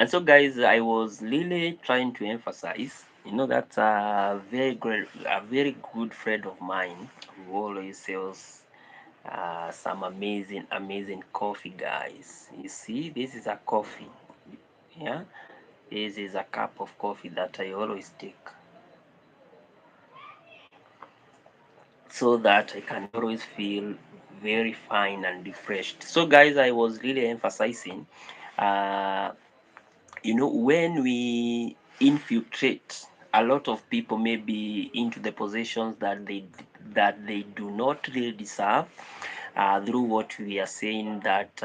And so, guys, I was really trying to emphasize, that's a very good friend of mine who always sells some amazing coffee, guys. You see, this is a coffee. Yeah, this is a cup of coffee that I always take so that I can always feel very fine and refreshed. So, guys, I was really emphasizing, uh, when we infiltrate a lot of people maybe into the positions that they do not really deserve, through what we are saying, that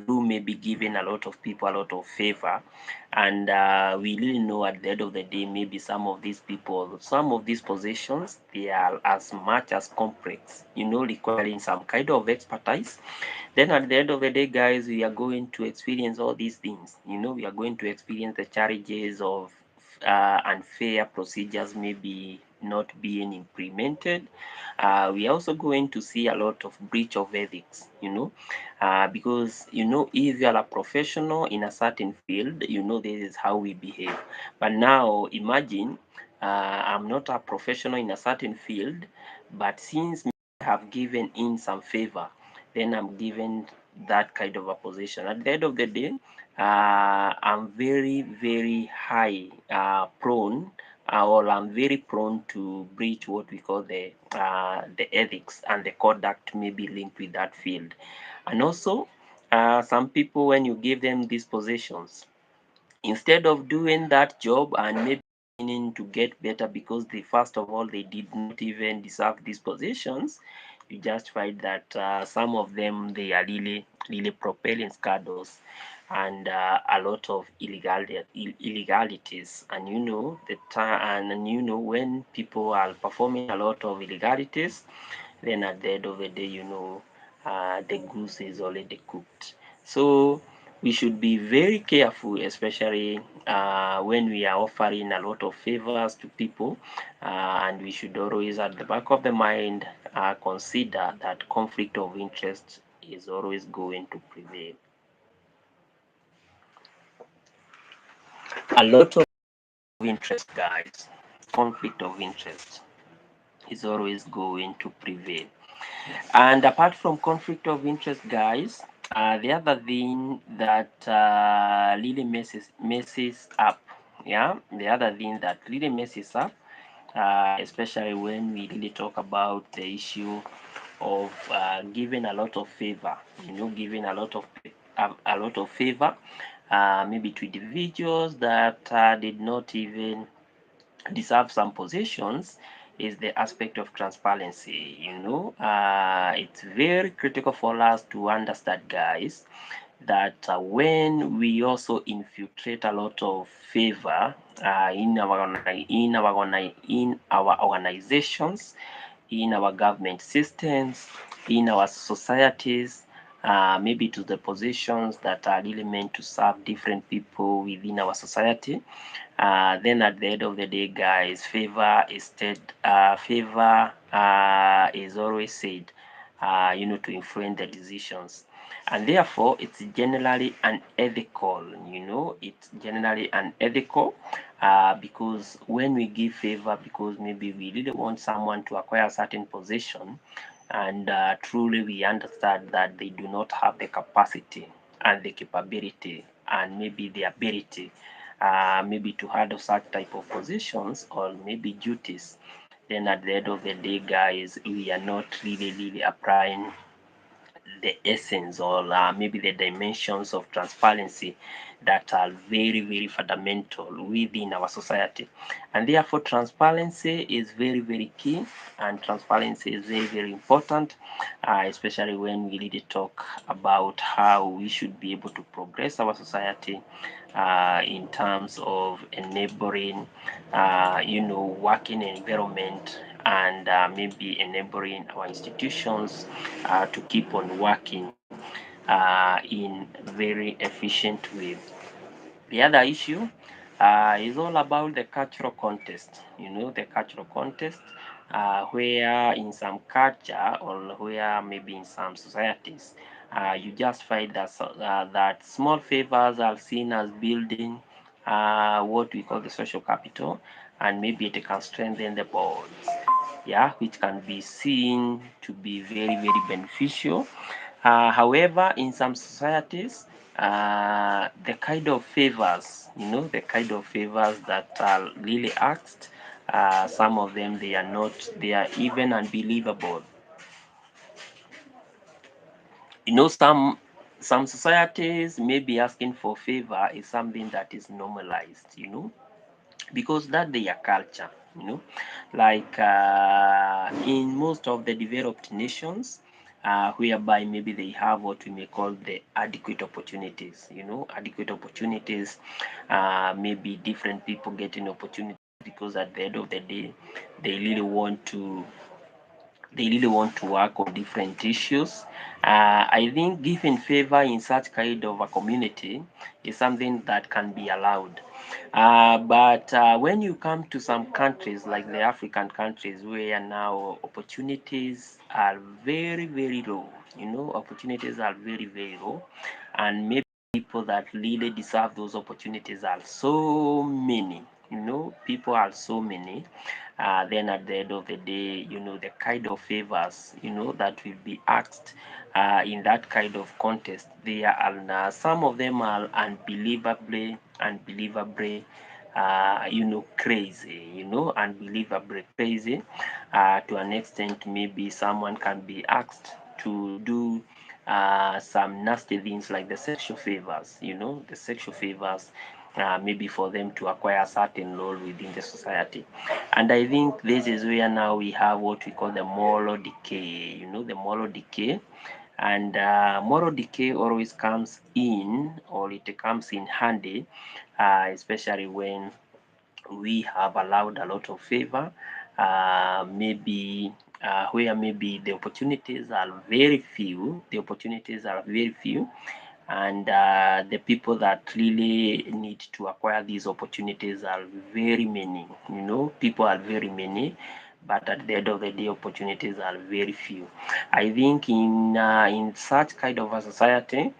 through maybe giving a lot of people a lot of favor, and we really know at the end of the day, maybe some of these positions, they are as much as complex, requiring some kind of expertise. Then at the end of the day, guys, we are going to experience all these things. We are going to experience the challenges of unfair procedures maybe not being implemented. We are also going to see a lot of breach of ethics, because, if you are a professional in a certain field, this is how we behave. But now imagine, I'm not a professional in a certain field, but since I have given in some favor, then I'm given that kind of a position. At the end of the day, I'm very high prone, or I'm very prone to breach what we call the ethics and the conduct may be linked with that field. And also, some people, when you give them these positions, instead of doing that job and maybe beginning to get better, because they, first of all, they did not even deserve these positions, you just find that some of them, they are really propelling scandals and a lot of illegalities. And when people are performing a lot of illegalities, then at the end of the day, the goose is already cooked. So we should be very careful, especially when we are offering a lot of favors to people, and we should always, at the back of the mind, consider that conflict of interest is always going to prevail. A lot of interest, guys, conflict of interest is always going to prevail. And apart from conflict of interest, guys, the other thing that really messes up, yeah, the other thing that really messes up, especially when we really talk about the issue of giving a lot of favor, giving a lot of favor, maybe to individuals that did not even deserve some positions, is the aspect of transparency. It's very critical for us to understand, guys, that when we also infiltrate a lot of favor in our organizations, in our government systems, in our societies, maybe to the positions that are really meant to serve different people within our society, then at the end of the day, guys, favor is always said, to influence the decisions. And therefore, it's generally unethical, it's generally unethical, because when we give favor, because maybe we really want someone to acquire a certain position, and truly we understand that they do not have the capacity and the capability and maybe the ability, maybe to handle such type of positions or maybe duties, then at the end of the day, guys, we are not really applying the essence, or maybe the dimensions of transparency that are very fundamental within our society. And therefore, transparency is very key, and transparency is very important, especially when we really talk about how we should be able to progress our society, in terms of enabling, working environment, and maybe enabling our institutions to keep on working in very efficient way. The other issue is all about the cultural context. The cultural context, where in some culture, or where maybe in some societies, you just find that small favors are seen as building, what we call the social capital, and maybe it can strengthen the bonds, yeah, which can be seen to be very, very beneficial. However, in some societies, the kind of favors, the kind of favors that are really asked, some of them they are not, they are even unbelievable. Some societies maybe asking for favor is something that is normalized, because that their culture, like in most of the developed nations, whereby maybe they have what we may call the adequate opportunities, adequate opportunities, maybe different people getting opportunities because at the end of the day, they really want to they really want to work on different issues. I think giving favor in such kind of a community is something that can be allowed. But when you come to some countries like the African countries where now opportunities are very, very low, opportunities are very, very low, and maybe people that really deserve those opportunities are so many, people are so many. Then at the end of the day, the kind of favors, that will be asked in that kind of contest, they are, some of them are unbelievably, crazy, unbelievably crazy. To an extent, maybe someone can be asked to do some nasty things like the sexual favors, the sexual favors, maybe for them to acquire a certain role within the society. And I think this is where now we have what we call the moral decay, the moral decay. And moral decay always comes in, or it comes in handy, especially when we have allowed a lot of favor, maybe where maybe the opportunities are very few, and the people that really need to acquire these opportunities are very many. People are very many, but at the end of the day, opportunities are very few. I think in such kind of a society,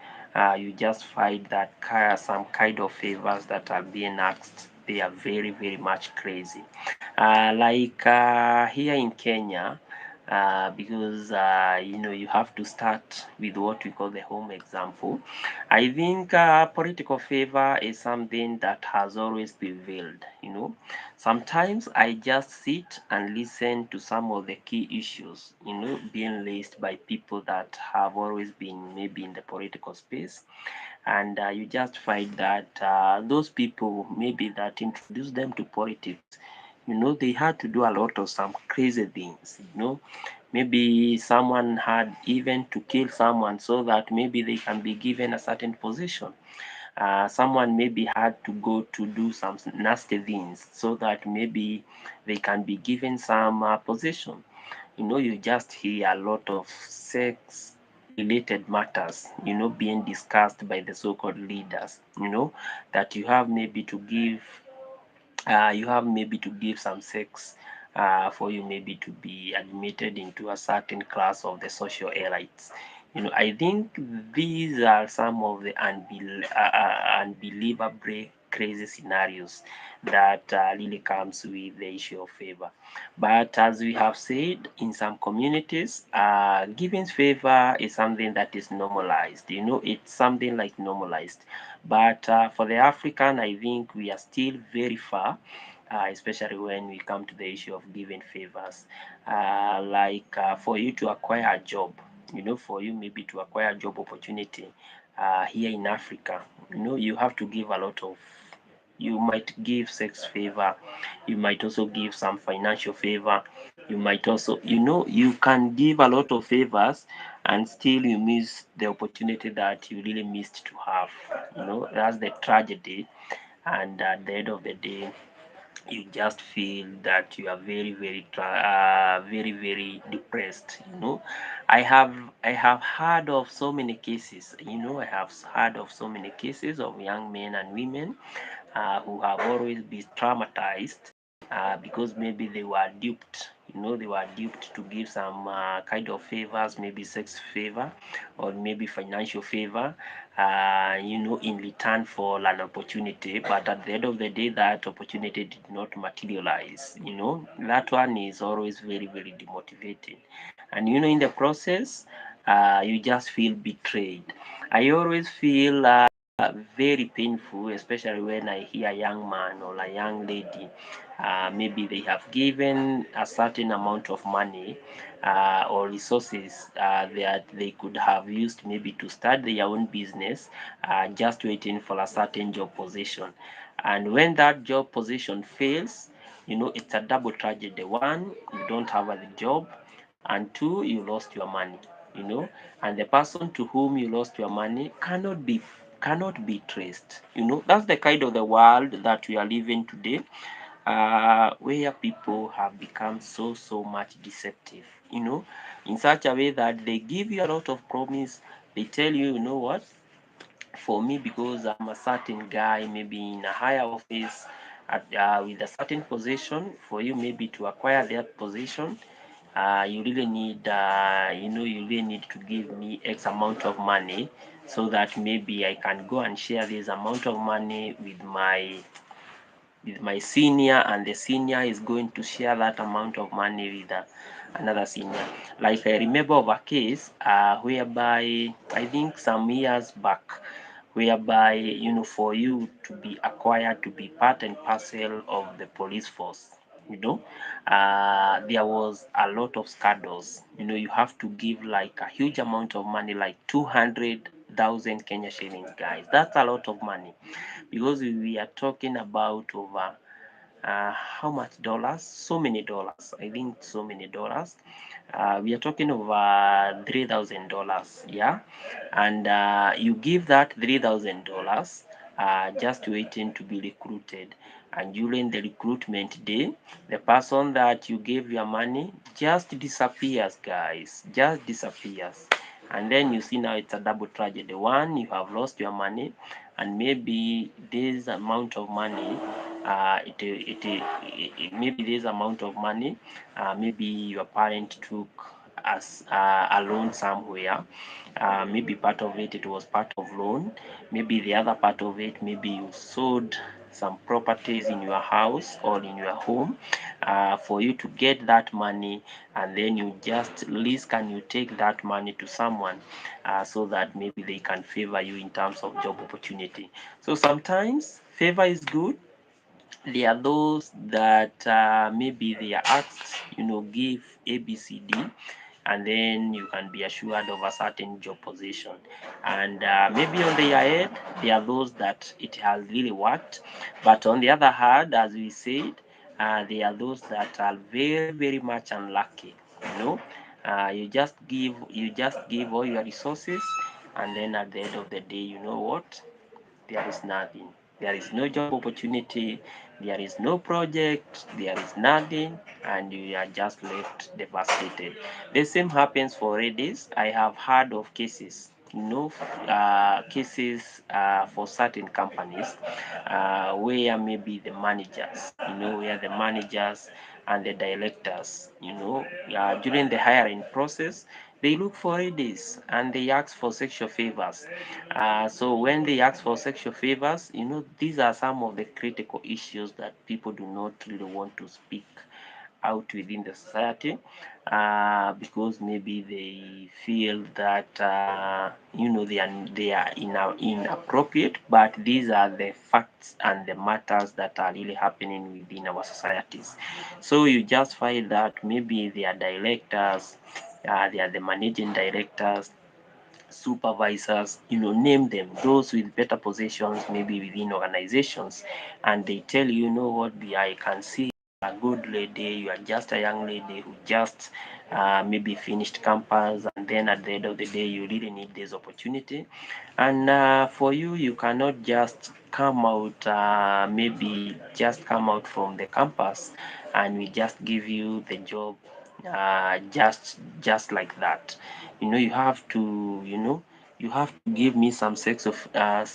you just find that some kind of favors that are being asked, they are very, very much crazy. Like here in Kenya, because you have to start with what we call the home example. I think political favor is something that has always prevailed. Sometimes I just sit and listen to some of the key issues, being raised by people that have always been maybe in the political space, and you just find that those people maybe that introduced them to politics, they had to do a lot of some crazy things. Maybe someone had even to kill someone so that maybe they can be given a certain position. Someone maybe had to go to do some nasty things so that maybe they can be given some position. You just hear a lot of sex related matters, being discussed by the so-called leaders, that you have maybe to give some sex for you maybe to be admitted into a certain class of the social elites. I think these are some of the unbelievably crazy scenarios that really comes with the issue of favor. But as we have said, in some communities, giving favor is something that is normalized. It's something like normalized. But for the African, I think we are still very far, especially when we come to the issue of giving favors. Like for you to acquire a job, for you maybe to acquire a job opportunity here in Africa, you have to give a lot of, you might give sex favor, you might also give some financial favor, you might also, you can give a lot of favors and still you miss the opportunity that you really missed to have. That's the tragedy. And at the end of the day, you just feel that you are very, very very, very depressed. I have heard of so many cases, I have heard of so many cases of young men and women who have always been traumatized because maybe they were duped. They were duped to give some kind of favors, maybe sex favor or maybe financial favor, in return for an opportunity. But at the end of the day, that opportunity did not materialize. That one is always very, very demotivating. And in the process, you just feel betrayed. I always feel very painful, especially when I hear a young man or a young lady. Maybe they have given a certain amount of money or resources that they could have used maybe to start their own business, just waiting for a certain job position. And when that job position fails, it's a double tragedy. One, you don't have a job, and two, you lost your money. you know and the person to whom you lost your money cannot be traced. That's the kind of the world that we are living today, where people have become so much deceptive, in such a way that they give you a lot of promise. They tell you, you know what, for me, because I'm a certain guy, maybe in a higher office, with a certain position, for you maybe to acquire that position, you really need, you really need to give me X amount of money, so that maybe I can go and share this amount of money with my senior, and the senior is going to share that amount of money with another senior. Like I remember of a case whereby I think some years back, whereby for you to be acquired to be part and parcel of the police force, there was a lot of scandals. You have to give like a huge amount of money, like 200,000 Kenya shillings, guys. That's a lot of money, because we are talking about over how much dollars? So many dollars. I think so many dollars. We are talking over $3,000. Yeah, and you give that $3,000 just waiting to be recruited. And during the recruitment day, the person that you gave your money just disappears, guys. Just disappears. And then you see now it's a double tragedy. One, you have lost your money, and maybe this amount of money, maybe this amount of money, maybe your parent took as a loan somewhere. Maybe part of it was part of loan. Maybe the other part of it, maybe you sold some properties in your house or in your home for you to get that money, and then you just risk and you take that money to someone, so that maybe they can favor you in terms of job opportunity. So sometimes favor is good. There are those that maybe they are asked, give ABCD, and then you can be assured of a certain job position. And maybe on their head, there are those that it has really worked. But on the other hand, as we said, there are those that are very, very much unlucky. You just give all your resources, and then at the end of the day, you know what? There is nothing. There is no job opportunity, there is no project, there is nothing, and you are just left devastated. The same happens for ladies. I have heard of cases, cases for certain companies where maybe the managers, where the managers and the directors, during the hiring process, they look for ladies and they ask for sexual favors. So when they ask for sexual favors, these are some of the critical issues that people do not really want to speak out within the society, because maybe they feel that they are inappropriate. But these are the facts and the matters that are really happening within our societies. So you just find that maybe they are directors, they are the managing directors, supervisors, name them, those with better positions, maybe within organizations, and they tell you, you know what, I can see a good lady, you are just a young lady who just maybe finished campus, and then at the end of the day, you really need this opportunity. And for you, you cannot just come out, maybe just come out from the campus, and we just give you the job just like that. You have to, you have to give me some sexual favor,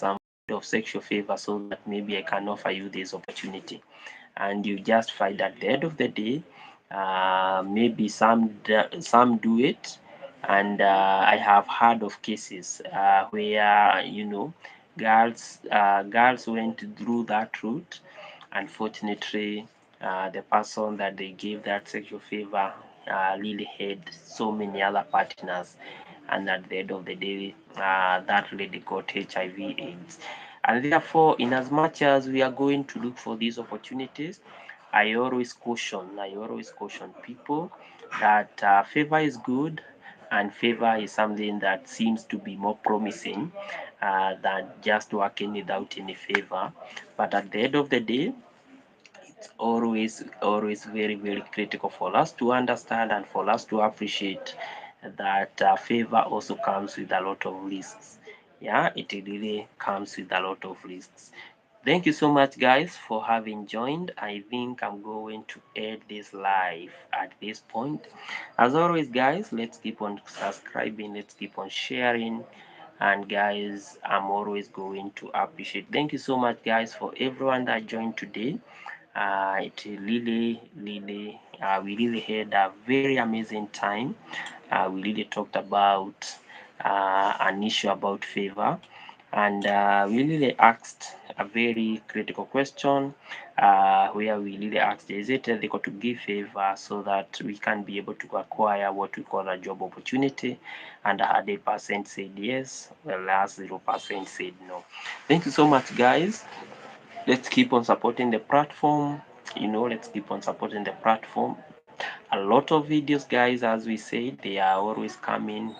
so that maybe I can offer you this opportunity. and you just find at the end of the day, maybe some do it, and I have heard of cases where girls went through that route. Unfortunately, the person that they gave that sexual favor really had so many other partners, and at the end of the day, that lady got HIV/AIDS. And therefore, in as much as we are going to look for these opportunities, I always caution people that favor is good, and favor is something that seems to be more promising than just working without any favor. But at the end of the day, always very, very critical for us to understand and for us to appreciate that favor also comes with a lot of risks. Yeah, it really comes with a lot of risks. Thank you so much, guys, for having joined. I think I'm going to end this live at this point. As always, guys, let's keep on subscribing, let's keep on sharing, and guys, I'm always going to appreciate. Thank you so much, guys, for everyone that joined today. It we really had a very amazing time. We really talked about an issue about favor, and we really asked a very critical question where we really asked, is it ethical to give favor so that we can be able to acquire what we call a job opportunity? And 100% said yes, whereas 0% said no. Thank you so much, guys. Let's keep on supporting the platform. Let's keep on supporting the platform. A lot of videos, guys, as we said, they are always coming.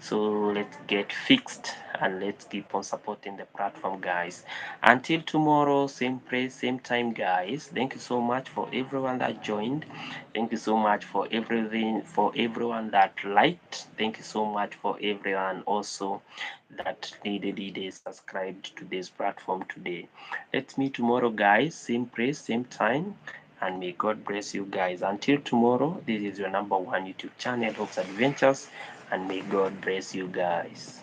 So let's get fixed and let's keep on supporting the platform, guys. Until tomorrow, same place, same time, guys. Thank you so much for everyone that joined. Thank you so much for everything, for everyone that liked. Thank you so much for everyone also that really subscribed to this platform today. Let's meet tomorrow, guys. Same place, same time, and may God bless you guys. Until tomorrow, this is your number one YouTube channel, Hopes Adventures, and may God bless you guys.